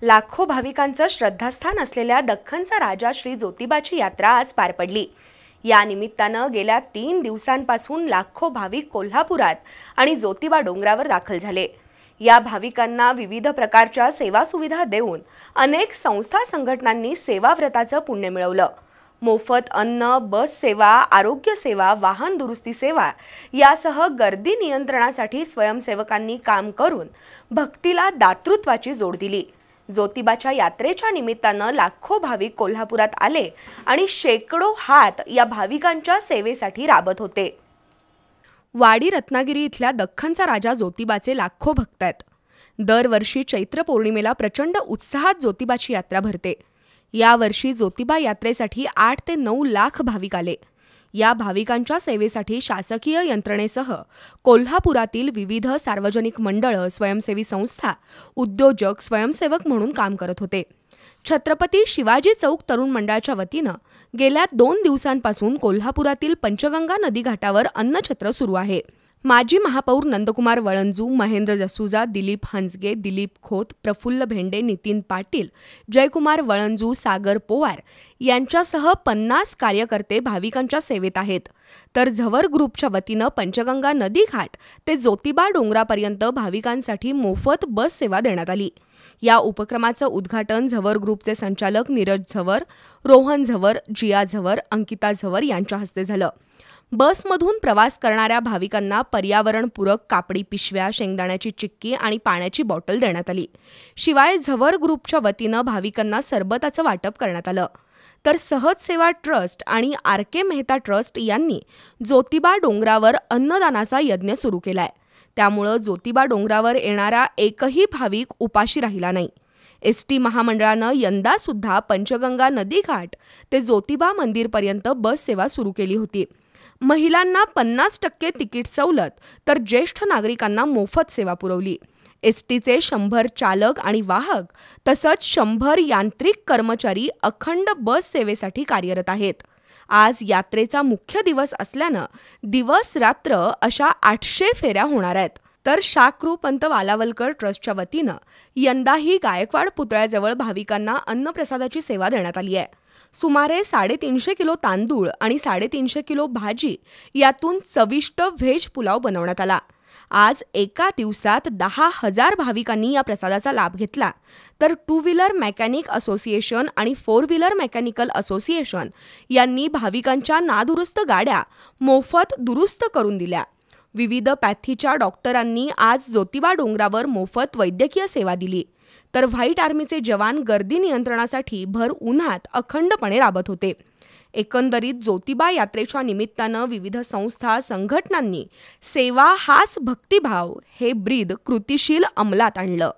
लाखो भाविकांचं श्रद्धास्थान असलेल्या दख्खनचा राजा श्री ज्योतिबाची यात्रा आज पार पडली। या निमित्तानं गेल्या 3 दिवसांपासून लाखो भाविक कोल्हापुरात आणि ज्योतिबा डोंगरावर दाखल झाले। या भाविकांना विविध प्रकारच्या सेवा सुविधा देऊन अनेक संस्था संघटनांनी सेवा व्रताचं पुण्य मिळवलं। मोफत अन्न, बस सेवा, आरोग्य सेवा, वाहन दुरुस्ती सेवा यासह गर्दी नियंत्रणासाठी स्वयंसेवकांनी काम करून भक्तीला दातृत्वाची जोड दिली। ज्योतिबाच्या यात्रेच्या निमित्तानं लाखो भाविक कोल्हापुरात आले आणि शेकडो हात या भाविकांच्या सेवेसाठी राबत होते। वाडी रत्नागिरी इथल्या दख्खनचा राजा ज्योतिबाचे लाखो भक्त आहेत। दरवर्षी चैत्र पौर्णिमेला प्रचंड उत्साहात ज्योतिबाची यात्रा भरते। या वर्षी ज्योतिबा यात्रेसाठी 8 ते 9 लाख भाविक आले। या भाविकांच्या सेवेसाठी शासकीय यंत्रणेसह कोल्हापुरातील विविध सार्वजनिक मंडळं, स्वयंसेवी संस्था, उद्योजक स्वयंसेवक म्हणून काम करत होते। छत्रपती शिवाजी चौक तरुण मंडळाच्या वतीनं गेल्या 2 दिवसांपासून कोल्हापुरातील पंचगंगा नदी घाटावर अन्नछत्र सुरू आहे। माजी महापौर नंदकुमार वळंजू, महेंद्र जसूजा, दिलीप हंसगे, दिलीप खोत, प्रफुल्ल भेंडे, नितीन पाटील, जयकुमार वळंजू, सागर पोवार यांच्यासह 50 कार्यकर्ते भाविकांच्या सेवेत आहेत। तर झवर ग्रुपच्या वतीनं पंचगंगा नदी घाट ते ज्योतिबा डोंगरापर्यंत भाविकांसाठी मोफत बस सेवा देण्यात आली। या उपक्रमाचं उद्घाटन झवर ग्रुपचे संचालक नीरज झवर, रोहन झवर, जिया झवर, अंकिता झवर यांच्या हस्ते झालं। बसमधून प्रवास करणाऱ्या भाविकांना पर्यावरणपूरक कापडी पिशव्या, शेंगदाण्याची चिक्की आणि पाण्याची बॉटल देण्यात आली। शिवाय झवर ग्रुपच्या वतीनं भाविकांना सरबताचं वाटप करण्यात आलं। तर सहज सेवा ट्रस्ट आणि आर.के. मेहता ट्रस्ट यांनी ज्योतिबा डोंगरावर अन्नदानाचा यज्ञ सुरू केलाय। त्यामुळे ज्योतिबा डोंगरावर येणारा एकही भाविक उपाशी राहिला नाही। एसटी महामंडळानं यंदा सुद्धा पंचगंगा नदी घाट ते ज्योतिबा मंदिरपर्यंत बस सेवा सुरू केली होती। महिलांना 50% तिकीट सवलत तर ज्येष्ठ नागरिकांना मोफत सेवा पुरवली। एसटीचे 100 चालक आणि वाहक तसंच 100 यांत्रिक कर्मचारी अखंड बस सेवेसाठी कार्यरत आहेत। आज यात्रेचा मुख्य दिवस असल्यानं दिवस रात्र अशा 800 फेऱ्या होणार आहेत। तर शाकृपंत वालावलकर ट्रस्टच्या वतीनं यंदाही गायकवाड पुतळ्याजवळ भाविकांना अन्नप्रसादाची सेवा देण्यात आली आहे। सुमारे 350 किलो तांदूळ आणि 350 किलो भाजी यातून चविष्ट व्हेज पुलाव बनवण्यात आला। आज एका दिवसात 10,000 भाविकांनी या प्रसादाचा लाभ घेतला। तर 2 व्हीलर मेकॅनिक असोसिएशन आणि 4 व्हीलर मेकॅनिकल असोसिएशन यांनी भाविकांच्या नादुरुस्त गाड्या मोफत दुरुस्त करून दिल्या। विविध पॅथीच्या डॉक्टरांनी आज ज्योतिबा डोंगरावर मोफत वैद्यकीय सेवा दिली। तर व्हाईट आर्मीचे जवान गर्दी नियंत्रणासाठी भर उन्हात अखंडपणे राबत होते। एकंदरीत ज्योतिबा यात्रेच्या निमित्तानं विविध संस्था संघटनांनी सेवा हाच भक्तिभाव हे ब्रीद कृतिशील अंमलात आणलं।